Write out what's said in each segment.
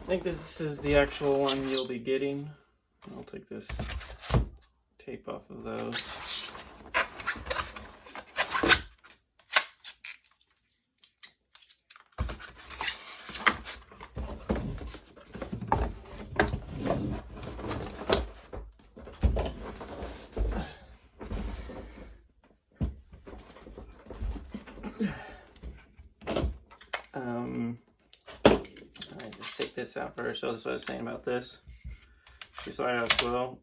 I think this is the actual one you'll be getting. I'll take this tape off of those. Alright, just take this out first. So that's what I was saying about this. If you slide out slow,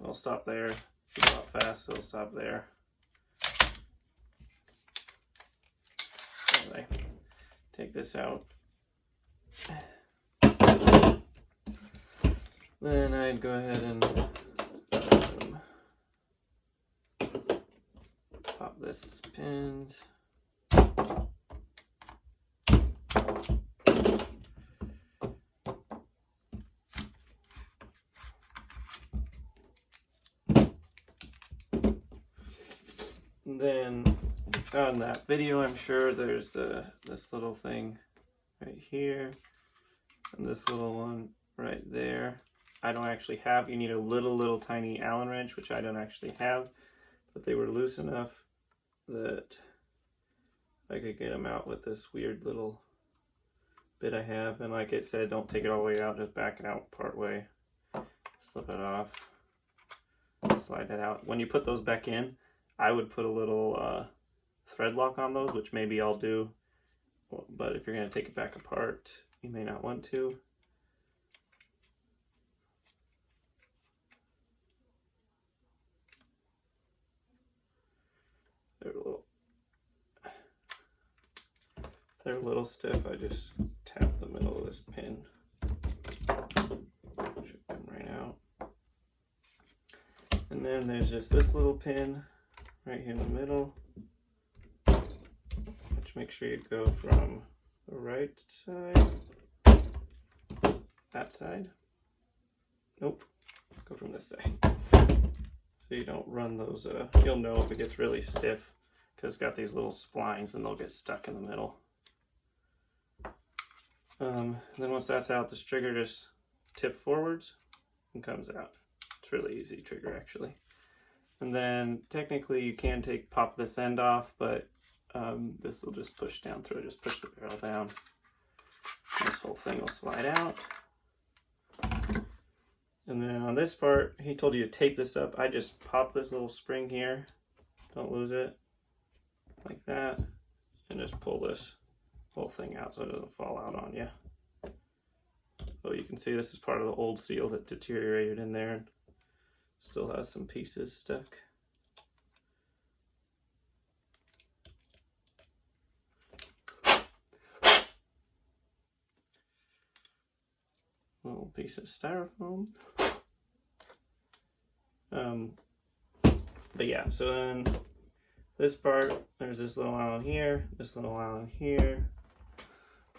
it'll stop there. If you go out fast, it'll stop there. Anyway, take this out. Then I'd go ahead and pop this pins. Then on that video, I'm sure there's this little thing right here and this little one right there. I don't actually have. You need a little tiny Allen wrench, which I don't actually have, but they were loose enough that I could get them out with this weird little bit I have. And like it said, don't take it all the way out, just back it out part way, slip it off, slide it out. When you put those back in, I would put a little thread lock on those, which maybe I'll do, but if you're going to take it back apart, you may not want to. They're a little stiff. I just tap the middle of this pin. Should come right out. And then there's just this little pin right here in the middle, which make sure you go from the right side, that side. Nope, go from this side. So you don't run those, you'll know if it gets really stiff because it's got these little splines and they'll get stuck in the middle. Then once that's out, this trigger just tip forwards and comes out. It's really easy trigger actually. And then technically you can pop this end off, but this will just push down through it. Just push the barrel down. This whole thing will slide out. And then on this part, he told you to tape this up. I just pop this little spring here. Don't lose it. Like that. And just pull this whole thing out so it doesn't fall out on you. So you can see this is part of the old seal that deteriorated in there and still has some pieces stuck. Little piece of styrofoam. But yeah, so then this part, there's this little Allen here, this little Allen here,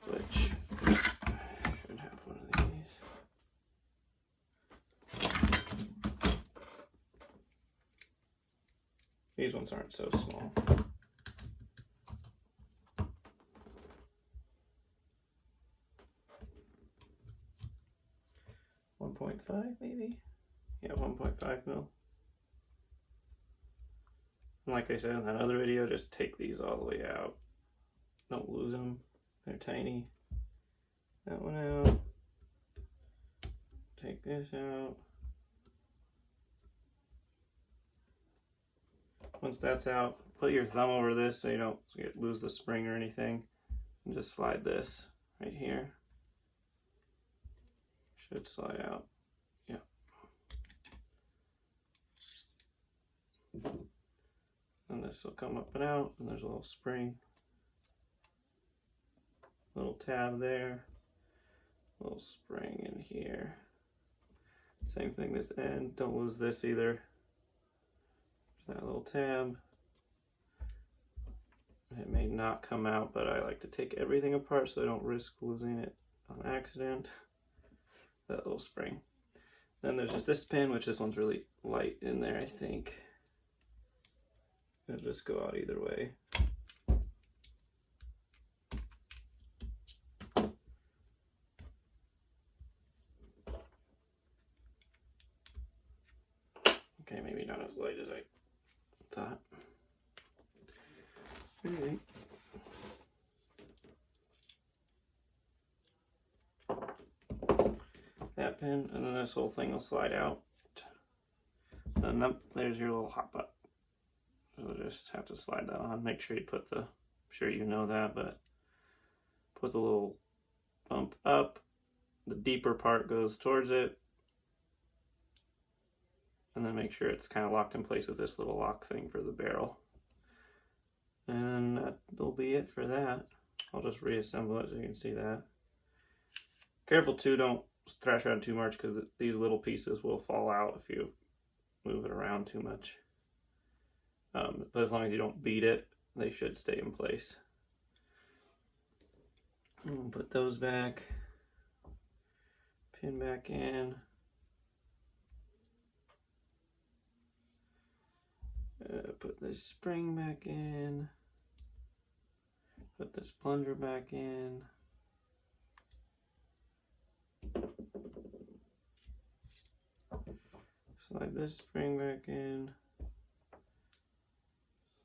which I should have one of these. These ones aren't so small. .5 maybe? Yeah, 1.5 mil. And like I said in that other video, just take these all the way out. Don't lose them. They're tiny. That one out. Take this out. Once that's out, put your thumb over this so you don't lose the spring or anything. And just slide this right here. Should slide out. Yeah. And this will come up and out, and there's a little spring. Little tab there. Little spring in here. Same thing this end. Don't lose this either. There's that little tab. It may not come out, but I like to take everything apart so I don't risk losing it on accident. That little spring. Then there's just this pin, which this one's really light in there, I think. It'll just go out either way. Okay, maybe not as light as I thought. Alright. That pin, and then this whole thing will slide out. And then there's your little hot button. You'll just have to slide that on. Make sure you put the, I'm sure you know that, but put the little bump up. The deeper part goes towards it. And then make sure it's kind of locked in place with this little lock thing for the barrel. And that'll be it for that. I'll just reassemble it so you can see that. Careful too, don't thrash around too much because these little pieces will fall out if you move it around too much. But as long as you don't beat it, they should stay in place. Put those back. Pin back in. Put this spring back in. Put this plunger back in. Slide this spring back in.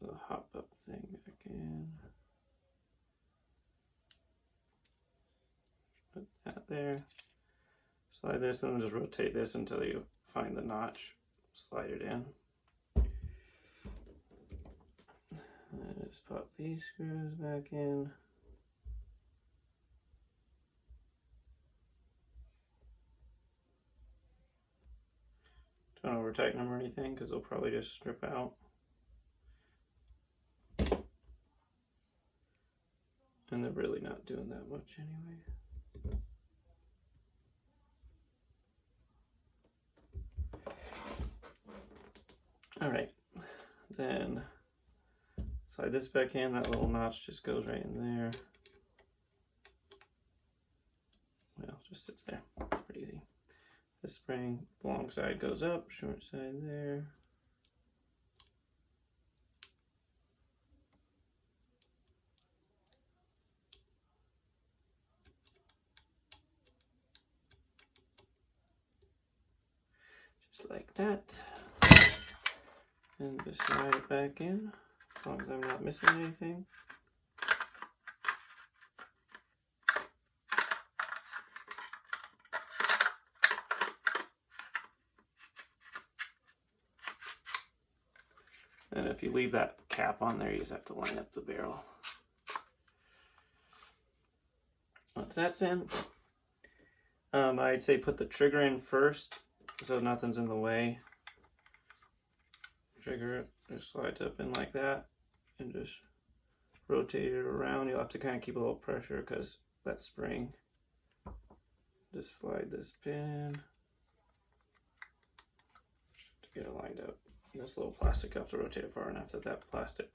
The hop up thing back in. Put that there. Slide this and then just rotate this until you find the notch. Slide it in. And just pop these screws back in. Don't over tighten them or anything because they'll probably just strip out. And they're really not doing that much anyway. All right, then slide this back in. That little notch just goes right in there. Well, just sits there. It's pretty easy. This spring, long side goes up, short side there. Just like that. And just slide it back in, as long as I'm not missing anything. And if you leave that cap on there, you just have to line up the barrel. Once that's in, I'd say put the trigger in first so nothing's in the way. Trigger it, just slides up in like that and just rotate it around. You'll have to kind of keep a little pressure because that spring. Just slide this pin in to get it lined up. And this little plastic, you have to rotate it far enough that that plastic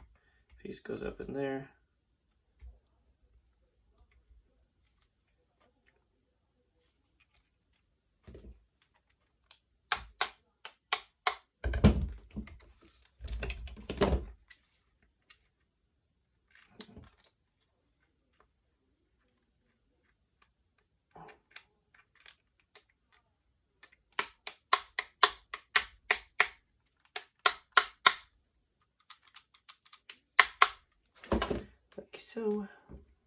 piece goes up in there. So,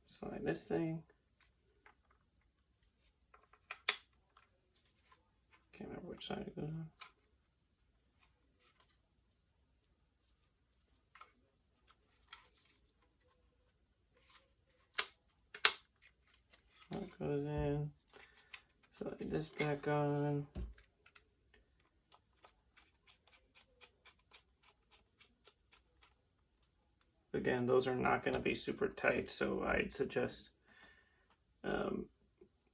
slide this thing. Can't remember which side it goes on. That goes in. Slide this back on. Again, those are not going to be super tight, so I'd suggest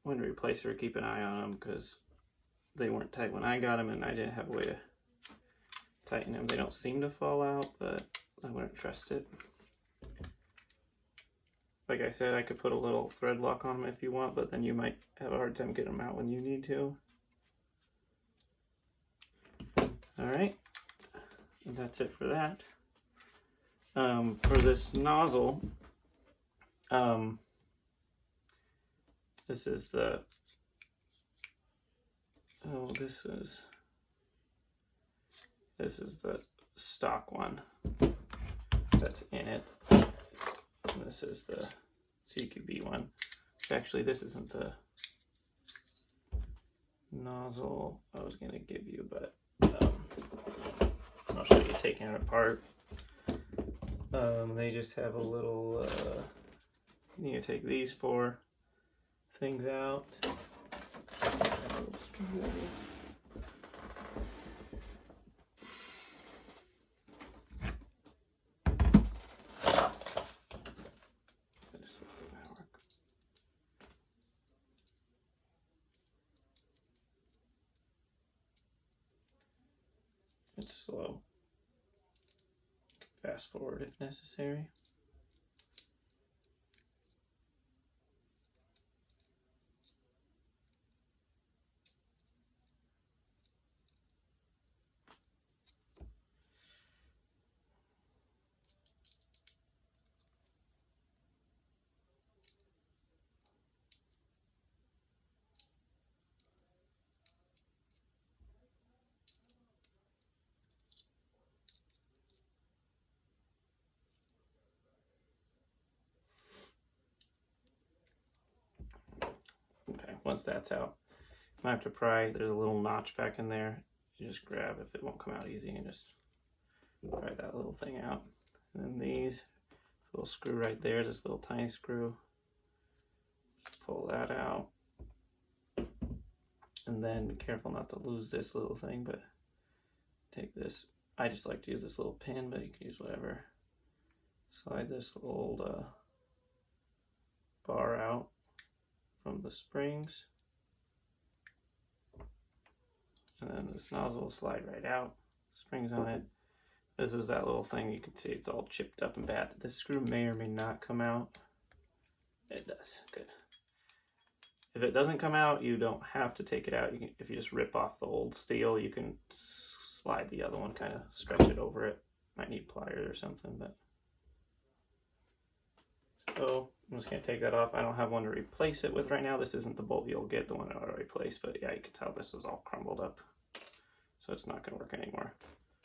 when to replace her, keep an eye on them because they weren't tight when I got them and I didn't have a way to tighten them. They don't seem to fall out, but I wouldn't trust it. Like I said, I could put a little thread lock on them if you want, but then you might have a hard time getting them out when you need to. All right, and that's it for that. For this nozzle, this is the, This is the stock one that's in it. And this is the CQB one. Actually, this isn't the nozzle I was going to give you, but I'll show you taking it apart. They just have a little, you need to take these 4 things out. It's slow. Fast forward if necessary. Okay, once that's out, you might have to pry. There's a little notch back in there. You just grab if it won't come out easy and just pry that little thing out. And then these, little screw right there, this little tiny screw. Just pull that out. And then be careful not to lose this little thing, but take this. I just like to use this little pin, but you can use whatever. Slide this old bar out from the springs, and then this nozzle will slide right out. Springs on it. This is that little thing. You can see it's all chipped up and bad. This screw may or may not come out. It does. Good. If it doesn't come out, you don't have to take it out. You can, if you just rip off the old steel, you can slide the other one, kind of stretch it over it. Might need pliers or something, but so I'm just going to take that off. I don't have one to replace it with right now. This isn't the bolt you'll get, the one I already replaced, but yeah, you can tell this is all crumbled up. So it's not going to work anymore.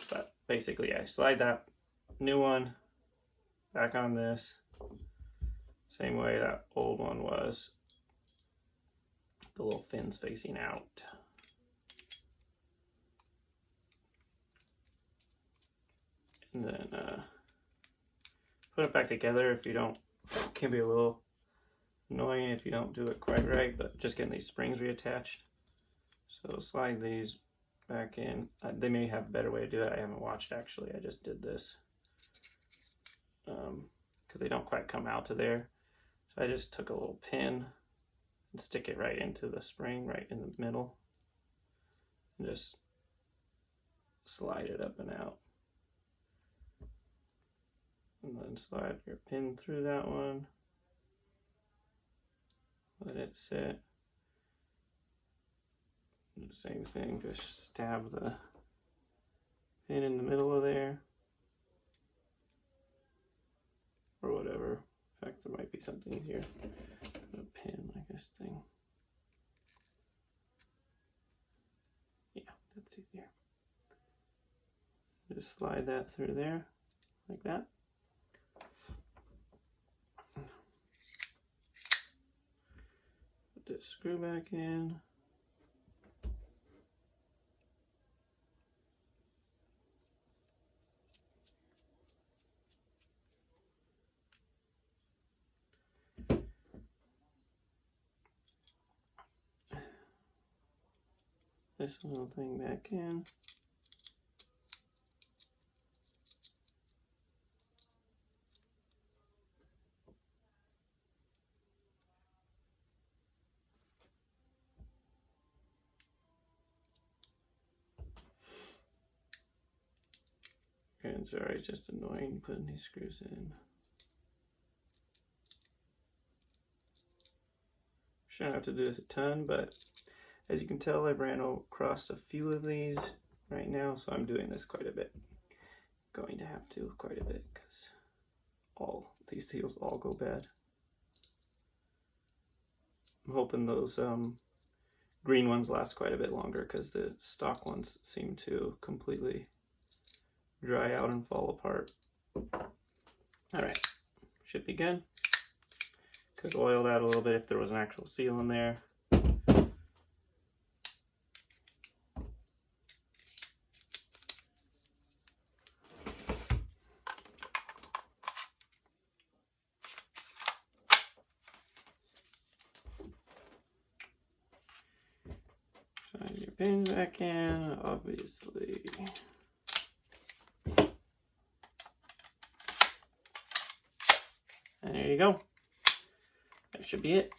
But basically, I slide that new one back on this. Same way that old one was. The little fins facing out. And then put it back together. If you don't, it can be a little annoying if you don't do it quite right, but just getting these springs reattached. So slide these back in. They may have a better way to do it. I haven't watched actually. I just did this because they don't quite come out to there. So I just took a little pin and stick it right into the spring, right in the middle, and just slide it up and out. And then slide your pin through that one. Let it sit. Do the same thing, just stab the pin in the middle of there. Or whatever. In fact, there might be something easier. Put a pin like this thing. Yeah, that's easier. Just slide that through there, like that. Put this screw back in. This little thing back in. And sorry, it's just annoying putting these screws in. Shouldn't have to do this a ton, but as you can tell, I've ran across a few of these right now, so I'm doing this quite a bit. Going to have to quite a bit because all these seals all go bad. I'm hoping those green ones last quite a bit longer because the stock ones seem to completely dry out and fall apart. All right, should be good. Could oil that a little bit if there was an actual seal in there. Slide your pin back in, obviously. And there you go. That should be it.